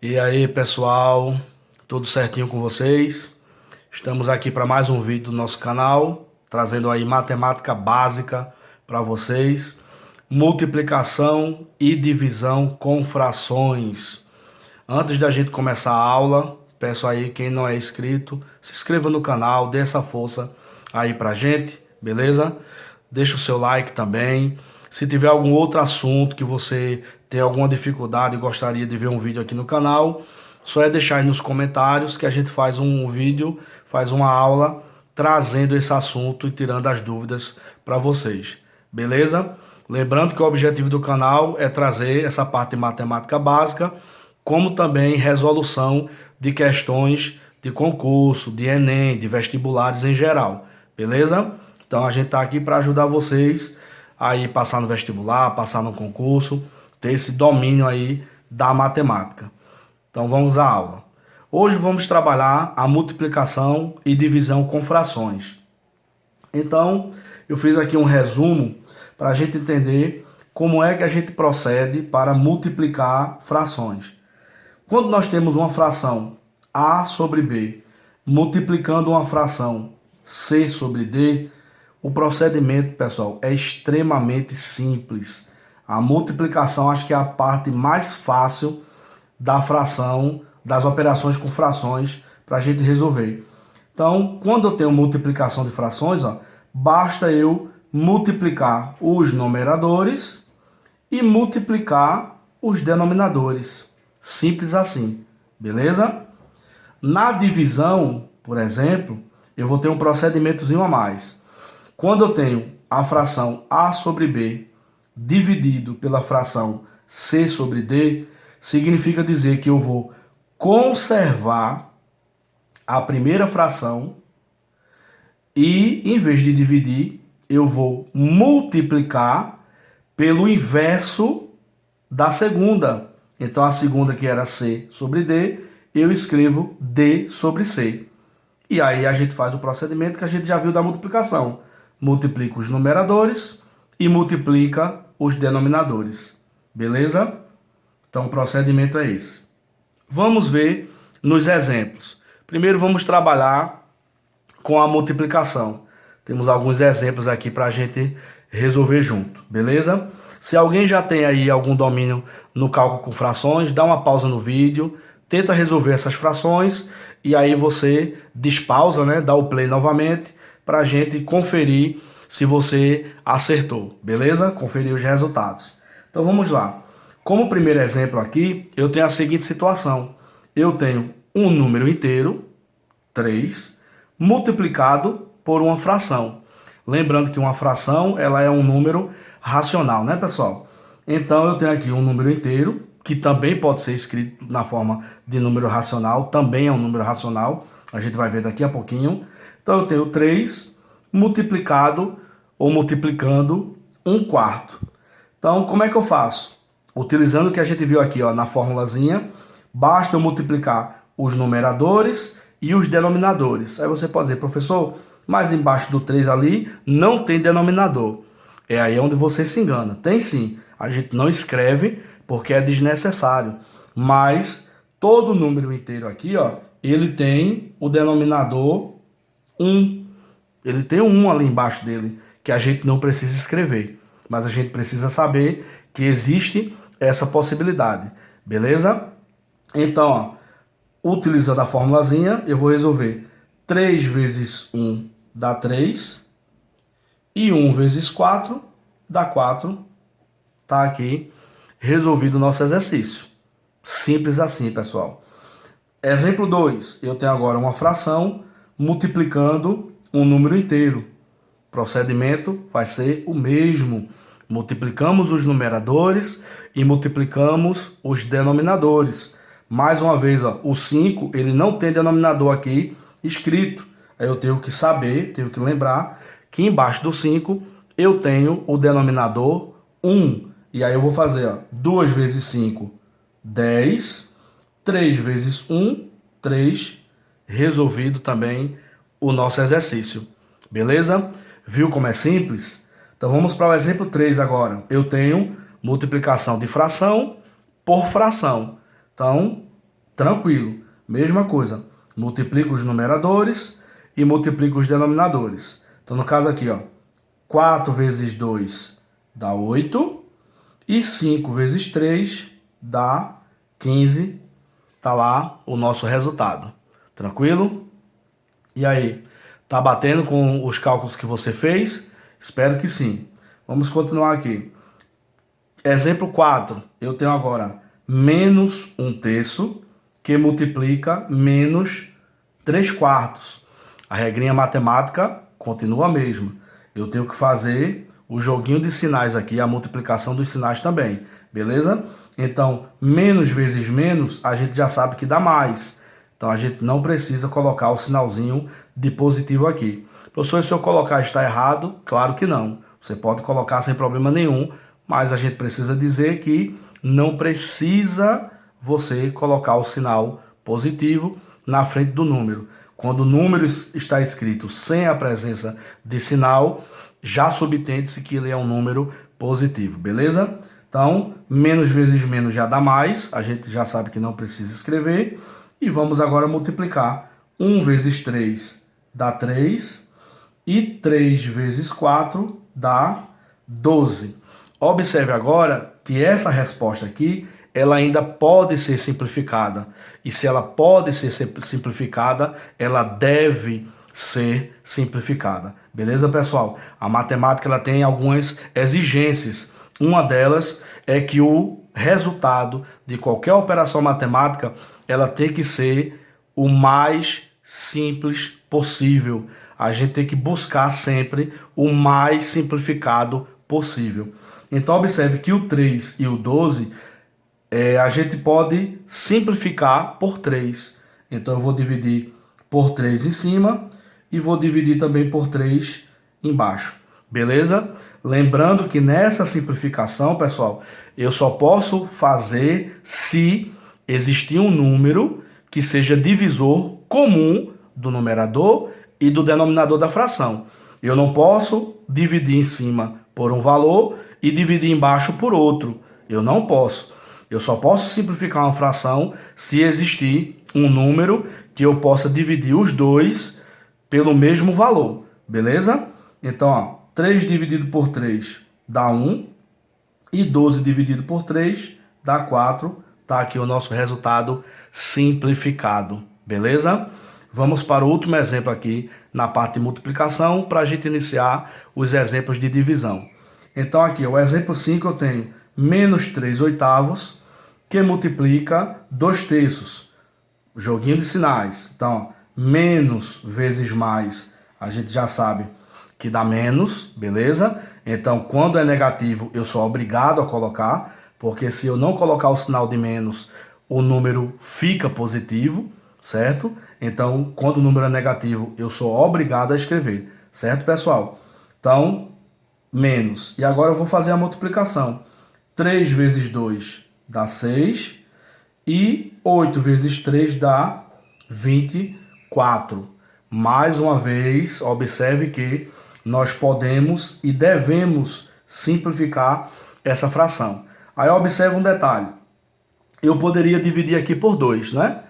E aí, pessoal, tudo certinho com vocês? Estamos aqui para mais um vídeo do nosso canal, trazendo aí matemática básica para vocês, multiplicação e divisão com frações. Antes da gente começar a aula, peço aí quem não é inscrito, se inscreva no canal, dê essa força aí pra gente, beleza? Deixa o seu like também. Se tiver algum outro assunto que você tem alguma dificuldade e gostaria de ver um vídeo aqui no canal, só é deixar aí nos comentários que a gente faz um vídeo, faz uma aula trazendo esse assunto e tirando as dúvidas para vocês, beleza? Lembrando que o objetivo do canal é trazer essa parte de matemática básica, como também resolução de questões de concurso, de Enem, de vestibulares em geral, beleza? Então a gente está aqui para ajudar vocês aí passar no vestibular, passar no concurso, ter esse domínio aí da matemática. Então vamos à aula. Hoje vamos trabalhar a multiplicação e divisão com frações. Então eu fiz aqui um resumo para a gente entender como é que a gente procede para multiplicar frações. Quando nós temos uma fração A sobre B multiplicando uma fração C sobre D, o procedimento, pessoal, é extremamente simples. A multiplicação acho que é a parte mais fácil da fração, das operações com frações para a gente resolver. Então, quando eu tenho multiplicação de frações, basta eu multiplicar os numeradores e multiplicar os denominadores. Simples assim, beleza? Na divisão, por exemplo, eu vou ter um procedimentozinho a mais. Quando eu tenho a fração A sobre B dividido pela fração C sobre D, significa dizer que eu vou conservar a primeira fração e, em vez de dividir, eu vou multiplicar pelo inverso da segunda. Então, a segunda, que era C sobre D, eu escrevo D sobre C. E aí a gente faz o procedimento que a gente já viu da multiplicação. Multiplica os numeradores e multiplica os denominadores. Beleza? Então, o procedimento é esse. Vamos ver nos exemplos. Primeiro, vamos trabalhar com a multiplicação. Temos alguns exemplos aqui para a gente resolver junto, beleza? Se alguém já tem aí algum domínio no cálculo com frações, dá uma pausa no vídeo, tenta resolver essas frações e aí você despausa, né? Dá o play novamente para a gente conferir se você acertou, beleza? Conferir os resultados. Então vamos lá. Como primeiro exemplo aqui, eu tenho a seguinte situação. Eu tenho um número inteiro, 3, multiplicado por uma fração. Lembrando que uma fração, ela é um número racional, né, pessoal? Então, eu tenho aqui um número inteiro, que também pode ser escrito na forma de número racional, também é um número racional, a gente vai ver daqui a pouquinho. Então, eu tenho 3 multiplicado ou multiplicando 1/4. Então, como é que eu faço? Utilizando o que a gente viu aqui, na formulazinha, basta eu multiplicar os numeradores e os denominadores. Aí você pode dizer, professor, mas embaixo do 3 ali não tem denominador. É aí onde você se engana. Tem sim. A gente não escreve porque é desnecessário. Mas todo número inteiro aqui, ele tem o denominador 1. Ele tem um 1 ali embaixo dele, que a gente não precisa escrever. Mas a gente precisa saber que existe essa possibilidade. Beleza? Então, utilizando a formulazinha, eu vou resolver 3 vezes 1 dá 3. E 1 vezes 4 dá 4. Tá aqui resolvido o nosso exercício. Simples assim, pessoal. Exemplo 2. Eu tenho agora uma fração multiplicando um número inteiro. O procedimento vai ser o mesmo. Multiplicamos os numeradores e multiplicamos os denominadores. Mais uma vez, o 5, ele não tem denominador aqui escrito. Aí eu tenho que saber, tenho que lembrar que embaixo do 5 eu tenho o denominador 1. E aí eu vou fazer 2 vezes 5, 10. 3 vezes 1, 3. Resolvido também o nosso exercício. Beleza? Viu como é simples? Então vamos para o exemplo 3 agora. Eu tenho multiplicação de fração por fração. Então, tranquilo. Mesma coisa, multiplico os numeradores e multiplico os denominadores. Então, no caso aqui, ó, 4 vezes 2 dá 8 e 5 vezes 3 dá 15. Tá lá o nosso resultado. Tranquilo? E aí, tá batendo com os cálculos que você fez? Espero que sim. Vamos continuar aqui. Exemplo 4. Eu tenho agora menos 1/3 que multiplica menos 3/4. A regrinha matemática continua a mesma. Eu tenho que fazer o joguinho de sinais aqui, a multiplicação dos sinais também. Beleza? Então, menos vezes menos, a gente já sabe que dá mais. Então, a gente não precisa colocar o sinalzinho de positivo aqui. Professor, se eu colocar está errado? Claro que não. Você pode colocar sem problema nenhum, mas a gente precisa dizer que não precisa você colocar o sinal positivo na frente do número. Quando o número está escrito sem a presença de sinal, já subentende-se que ele é um número positivo, beleza? Então, menos vezes menos já dá mais, a gente já sabe que não precisa escrever. E vamos agora multiplicar. 1 vezes 3 dá 3 e 3 vezes 4 dá 12. Observe agora que essa resposta aqui, ela ainda pode ser simplificada. E se ela pode ser simplificada, ela deve ser simplificada. Beleza, pessoal? A matemática ela tem algumas exigências. Uma delas é que o resultado de qualquer operação matemática ela tem que ser o mais simples possível. A gente tem que buscar sempre o mais simplificado possível. Então, observe que o 3 e o 12, a gente pode simplificar por 3. Então, eu vou dividir por 3 em cima e vou dividir também por 3 embaixo. Beleza? Lembrando que nessa simplificação, pessoal, eu só posso fazer se existir um número que seja divisor comum do numerador e do denominador da fração. Eu não posso dividir em cima por um valor e dividir embaixo por outro. Eu não posso. Eu só posso simplificar uma fração se existir um número que eu possa dividir os dois pelo mesmo valor. Beleza? Então, ó, 3 dividido por 3 dá 1 e 12 dividido por 3 dá 4. Tá aqui o nosso resultado simplificado. Beleza? Vamos para o último exemplo aqui na parte de multiplicação para a gente iniciar os exemplos de divisão. Então aqui, o exemplo 5 eu tenho menos 3/8 que multiplica 2/3. Joguinho de sinais. Então, menos vezes mais, a gente já sabe que dá menos, beleza? Então, quando é negativo, eu sou obrigado a colocar, porque se eu não colocar o sinal de menos, o número fica positivo, certo? Então, quando o número é negativo, eu sou obrigado a escrever, certo, pessoal? Então, menos. E agora eu vou fazer a multiplicação. 3 vezes 2 dá 6 e 8 vezes 3 dá 24. Mais uma vez, observe que nós podemos e devemos simplificar essa fração. Aí observe um detalhe. Eu poderia dividir aqui por 2, né?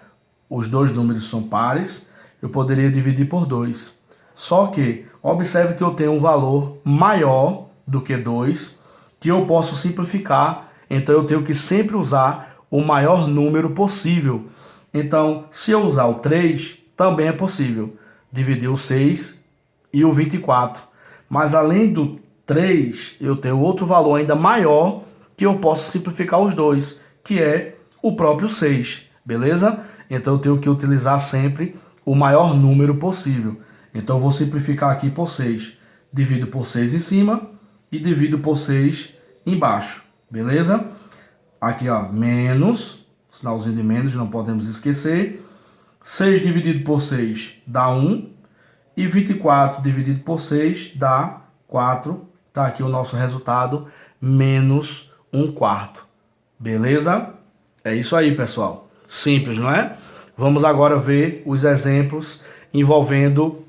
Os dois números são pares, eu poderia dividir por 2. Só que, observe que eu tenho um valor maior do que 2, que eu posso simplificar, então eu tenho que sempre usar o maior número possível. Então, se eu usar o 3, também é possível dividir o 6 e o 24. Mas além do 3, eu tenho outro valor ainda maior que eu posso simplificar os dois, que é o próprio 6, beleza? Então eu tenho que utilizar sempre o maior número possível. Então eu vou simplificar aqui por 6. Divido por 6 em cima e divido por 6 embaixo, beleza? Aqui, ó, menos, sinalzinho de menos, não podemos esquecer. 6 dividido por 6 dá 1. E 24 dividido por 6 dá 4. Tá aqui o nosso resultado, menos 1/4. Beleza? É isso aí, pessoal. Simples, não é? Vamos agora ver os exemplos envolvendo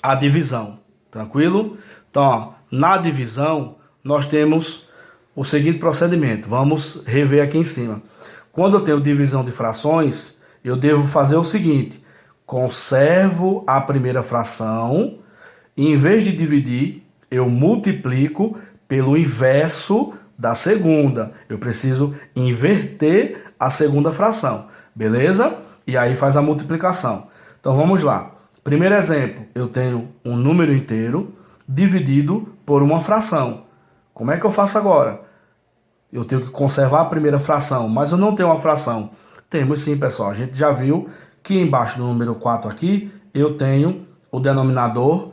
a divisão. Tranquilo? Então, ó, na divisão, nós temos o seguinte procedimento. Vamos rever aqui em cima. Quando eu tenho divisão de frações, eu devo fazer o seguinte: conservo a primeira fração e, em vez de dividir, eu multiplico pelo inverso da segunda. Eu preciso inverter a segunda fração, beleza? E aí faz a multiplicação. Então vamos lá. Primeiro exemplo, eu tenho um número inteiro dividido por uma fração. Como é que eu faço agora? Eu tenho que conservar a primeira fração, mas eu não tenho uma fração. Temos sim, pessoal. A gente já viu que embaixo do número 4 aqui, eu tenho o denominador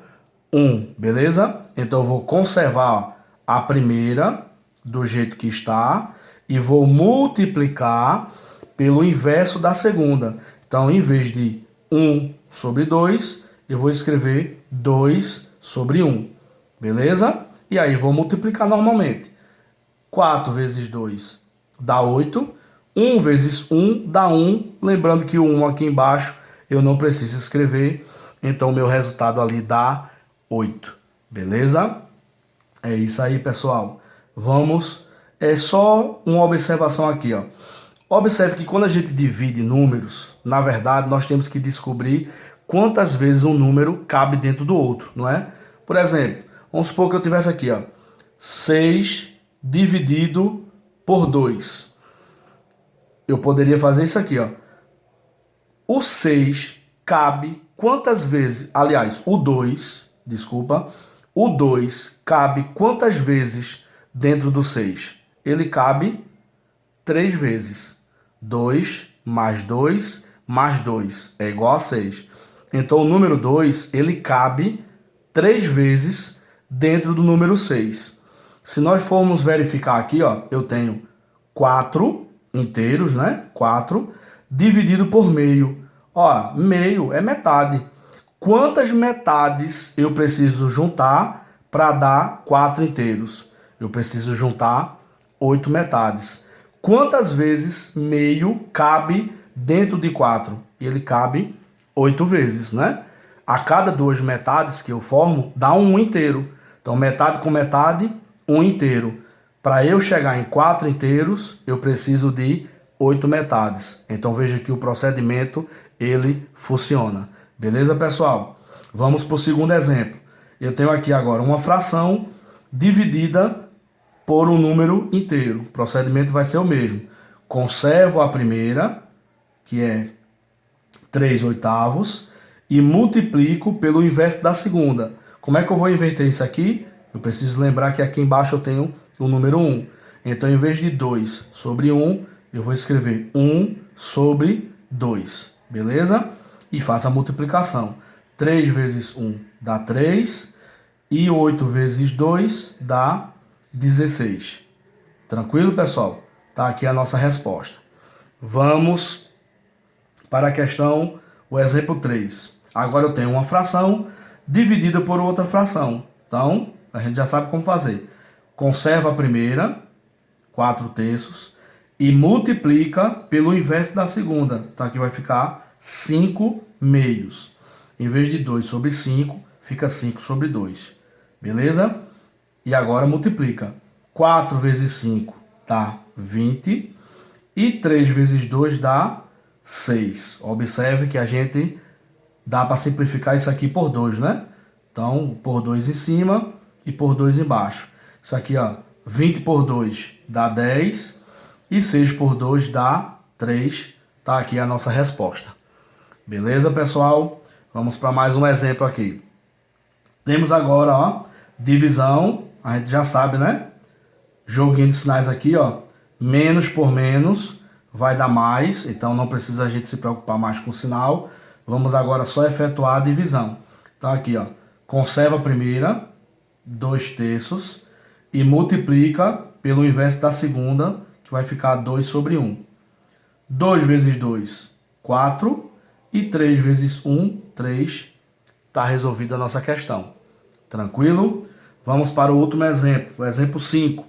1, beleza? Então eu vou conservar a primeira do jeito que está e vou multiplicar pelo inverso da segunda. Então, em vez de 1 sobre 2, eu vou escrever 2 sobre 1, beleza? E aí vou multiplicar normalmente. 4 vezes 2 dá 8. 1 vezes 1 dá 1. Lembrando que o 1 aqui embaixo eu não preciso escrever. Então, o meu resultado ali dá 8. Beleza? É isso aí, pessoal. Vamos. É só uma observação aqui, ó. Observe que quando a gente divide números, na verdade, nós temos que descobrir quantas vezes um número cabe dentro do outro, não é? Por exemplo, vamos supor que eu tivesse aqui, ó, 6 dividido por 2. Eu poderia fazer isso aqui, ó. O 6 cabe quantas vezes? Aliás, o 2 cabe quantas vezes dentro do 6? Ele cabe 3 vezes. 2 mais 2 mais 2 é igual a 6. Então, o número 2, ele cabe 3 vezes dentro do número 6. Se nós formos verificar aqui, ó, eu tenho 4 inteiros, né? 4 dividido por meio. Ó, meio é metade. Quantas metades eu preciso juntar para dar 4 inteiros? Eu preciso juntar 8 metades. Quantas vezes meio cabe dentro de 4? Ele cabe 8 vezes, né? A cada 2 metades que eu formo, dá um inteiro. Então, metade com metade, um inteiro. Para eu chegar em 4 inteiros, eu preciso de 8 metades. Então, veja que o procedimento, ele funciona. Beleza, pessoal? Vamos para o segundo exemplo. Eu tenho aqui agora uma fração dividida por um número inteiro. O procedimento vai ser o mesmo. Conservo a primeira, que é 3 oitavos, e multiplico pelo inverso da segunda. Como é que eu vou inverter isso aqui? Eu preciso lembrar que aqui embaixo eu tenho o número 1. Então, em vez de 2 sobre 1, eu vou escrever 1 sobre 2. Beleza? E faço a multiplicação. 3 vezes 1 dá 3. E 8 vezes 2 dá 16. Tranquilo, pessoal? Tá aqui a nossa resposta. Vamos para a questão, o exemplo 3. Agora eu tenho uma fração dividida por outra fração. Então, a gente já sabe como fazer. Conserva a primeira, 4 terços, e multiplica pelo inverso da segunda. Então, aqui vai ficar 5 meios. Em vez de 2 sobre 5, fica 5 sobre 2. Beleza? E agora multiplica. 4 vezes 5 dá 20. E 3 vezes 2 dá 6. Observe que a gente dá para simplificar isso aqui por 2, né? Então, por 2 em cima e por 2 embaixo. Isso aqui, ó, 20 por 2 dá 10. E 6 por 2 dá 3. Tá aqui a nossa resposta. Beleza, pessoal? Vamos para mais um exemplo aqui. Temos agora, ó, divisão. A gente já sabe, né? Joguinho de sinais aqui, ó. Menos por menos vai dar mais. Então, não precisa a gente se preocupar mais com o sinal. Vamos agora só efetuar a divisão. Então, aqui, ó. Conserva a primeira, 2 terços. E multiplica pelo inverso da segunda, que vai ficar 2 sobre 1. 2 vezes 2, 4. E 3 vezes 1, 3. Está resolvida a nossa questão. Tranquilo? Vamos para o último exemplo. O exemplo 5.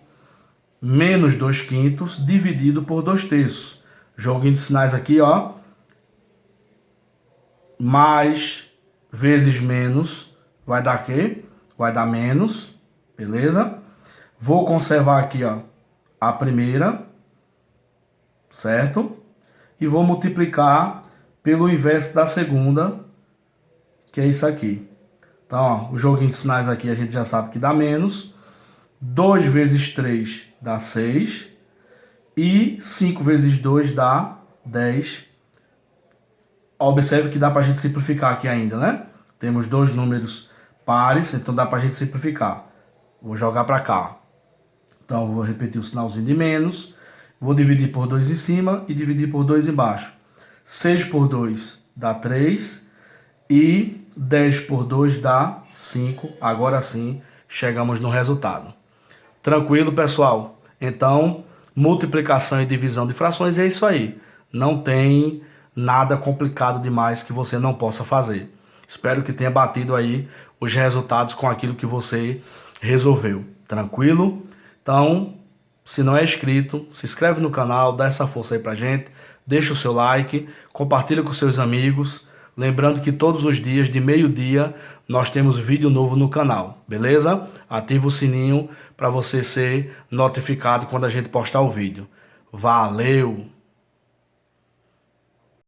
Menos 2 quintos dividido por 2 terços. Joguinho de sinais aqui, ó. Mais vezes menos vai dar quê? Vai dar menos. Beleza? Vou conservar aqui, ó, a primeira. Certo? E vou multiplicar pelo inverso da segunda, que é isso aqui. Então, ó, o joguinho de sinais aqui a gente já sabe que dá menos. 2 vezes 3 dá 6. E 5 vezes 2 dá 10. Observe que dá para a gente simplificar aqui ainda, né? Temos dois números pares, então dá para a gente simplificar. Vou jogar para cá. Então, vou repetir o sinalzinho de menos. Vou dividir por 2 em cima e dividir por 2 embaixo. 6 por 2 dá 3. E 10 por 2 dá 5. Agora sim, chegamos no resultado. Tranquilo, pessoal? Então, multiplicação e divisão de frações é isso aí. Não tem nada complicado demais que você não possa fazer. Espero que tenha batido aí os resultados com aquilo que você resolveu. Tranquilo? Então, se não é inscrito, se inscreve no canal, dá essa força aí pra gente, deixa o seu like, compartilha com seus amigos. Lembrando que todos os dias, de meio-dia, nós temos vídeo novo no canal, beleza? Ativa o sininho para você ser notificado quando a gente postar o vídeo. Valeu!